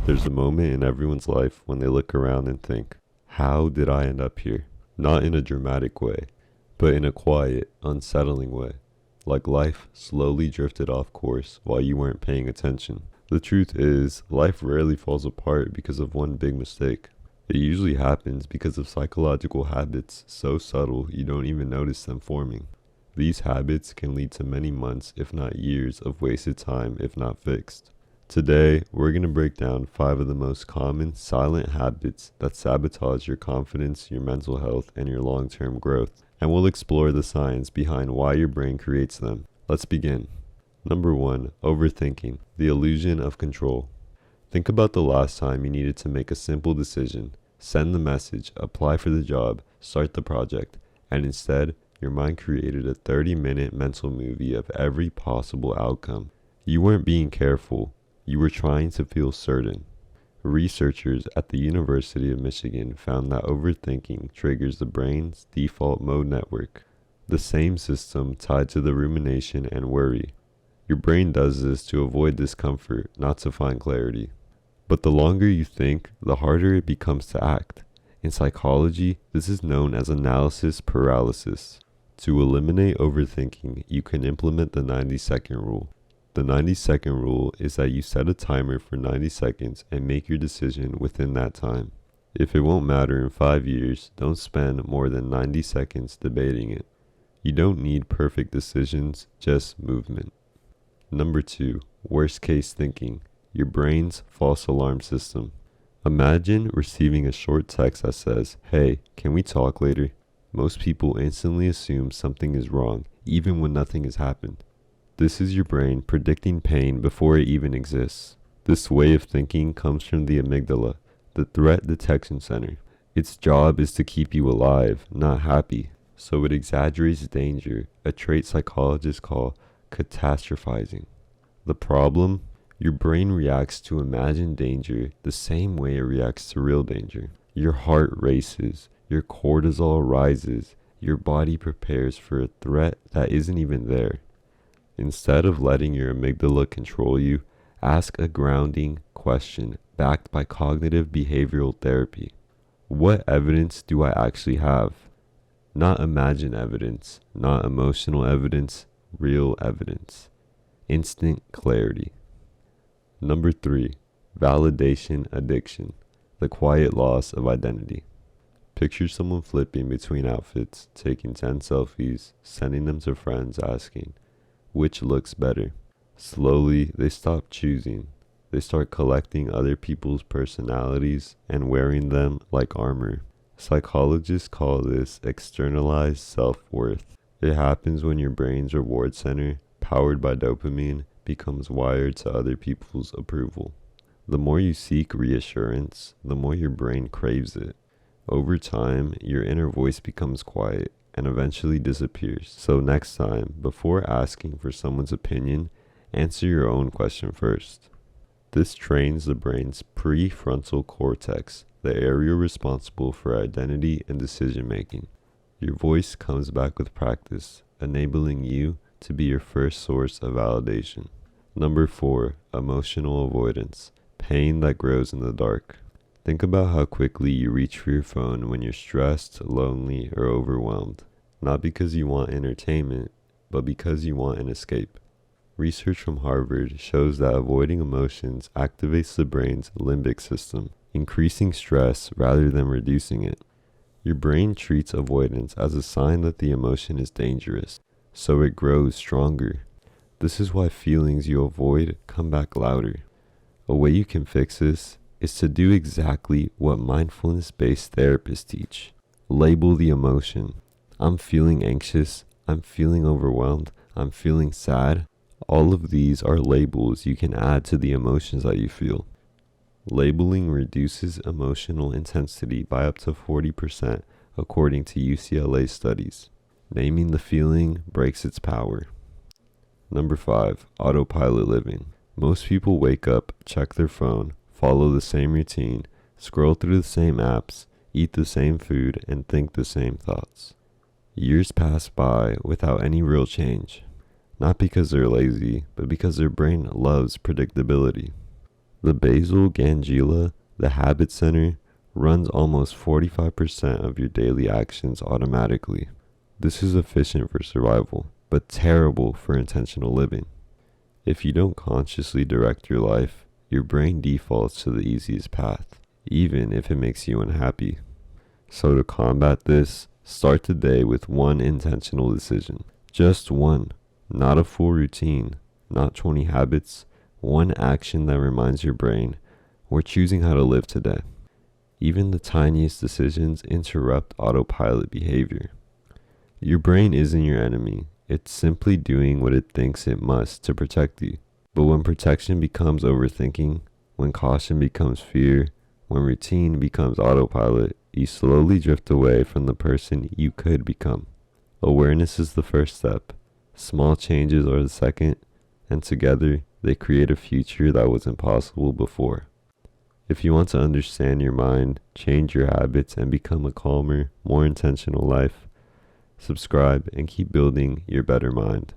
There's a moment in everyone's life when they look around and think, how did I end up here? Not in a dramatic way, but in a quiet, unsettling way. Like life slowly drifted off course while you weren't paying attention. The truth is, life rarely falls apart because of one big mistake. It usually happens because of psychological habits so subtle you don't even notice them forming. These habits can lead to many months, if not years, of wasted time if not fixed. Today, we're going to break down 5 of the most common silent habits that sabotage your confidence, your mental health, and your long-term growth. And we'll explore the science behind why your brain creates them. Let's begin. Number 1, overthinking, the illusion of control. Think about the last time you needed to make a simple decision, send the message, apply for the job, start the project, and instead, your mind created a 30-minute mental movie of every possible outcome. You weren't being careful. You were trying to feel certain. Researchers at the University of Michigan found that overthinking triggers the brain's default mode network, the same system tied to the rumination and worry. Your brain does this to avoid discomfort, not to find clarity. But the longer you think, the harder it becomes to act. In psychology, this is known as analysis paralysis. To eliminate overthinking, you can implement the 90-second rule. The 90-second rule is that you set a timer for 90 seconds and make your decision within that time. If it won't matter in 5 years, don't spend more than 90 seconds debating it. You don't need perfect decisions, just movement. Number 2, worst case thinking, your brain's false alarm system. Imagine receiving a short text that says, "Hey, can we talk later?" Most people instantly assume something is wrong, even when nothing has happened. This is your brain predicting pain before it even exists. This way of thinking comes from the amygdala, the threat detection center. Its job is to keep you alive, not happy. So it exaggerates danger, a trait psychologists call catastrophizing. The problem? Your brain reacts to imagined danger the same way it reacts to real danger. Your heart races, your cortisol rises, your body prepares for a threat that isn't even there. Instead of letting your amygdala control you, ask a grounding question backed by cognitive behavioral therapy. What evidence do I actually have? Not imagined evidence, not emotional evidence, real evidence. Instant clarity. Number 3, validation addiction, the quiet loss of identity. Picture someone flipping between outfits, taking 10 selfies, sending them to friends asking, which looks better? Slowly, they stop choosing. They start collecting other people's personalities and wearing them like armor. Psychologists call this externalized self-worth. It happens when your brain's reward center, powered by dopamine, becomes wired to other people's approval. The more you seek reassurance, the more your brain craves it. Over time, your inner voice becomes quiet and eventually disappears. So next time, before asking for someone's opinion, answer your own question first. This trains the brain's prefrontal cortex, the area responsible for identity and decision making. Your voice comes back with practice, enabling you to be your first source of validation. Number 4, emotional avoidance, pain that grows in the dark. Think about how quickly you reach for your phone when you're stressed, lonely, or overwhelmed. Not because you want entertainment, but because you want an escape. Research from Harvard shows that avoiding emotions activates the brain's limbic system, increasing stress rather than reducing it. Your brain treats avoidance as a sign that the emotion is dangerous, so it grows stronger. This is why feelings you avoid come back louder. A way you can fix this is to do exactly what mindfulness-based therapists teach. Label the emotion. I'm feeling anxious, I'm feeling overwhelmed, I'm feeling sad. All of these are labels you can add to the emotions that you feel. Labeling reduces emotional intensity by up to 40% according to UCLA studies. Naming the feeling breaks its power. Number 5, autopilot living. Most people wake up, check their phone, follow the same routine, scroll through the same apps, eat the same food, and think the same thoughts. Years pass by without any real change. Not because they're lazy, but because their brain loves predictability. The basal ganglia, the habit center, runs almost 45% of your daily actions automatically. This is efficient for survival, but terrible for intentional living. If you don't consciously direct your life, your brain defaults to the easiest path, even if it makes you unhappy. So to combat this, start the day with one intentional decision. Just one, not a full routine, not 20 habits, one action that reminds your brain, we're choosing how to live today. Even the tiniest decisions interrupt autopilot behavior. Your brain isn't your enemy. It's simply doing what it thinks it must to protect you. But when protection becomes overthinking, when caution becomes fear, when routine becomes autopilot, you slowly drift away from the person you could become. Awareness is the first step. Small changes are the second, and together they create a future that was impossible before. If you want to understand your mind, change your habits, and become a calmer, more intentional life, subscribe and keep building your better mind.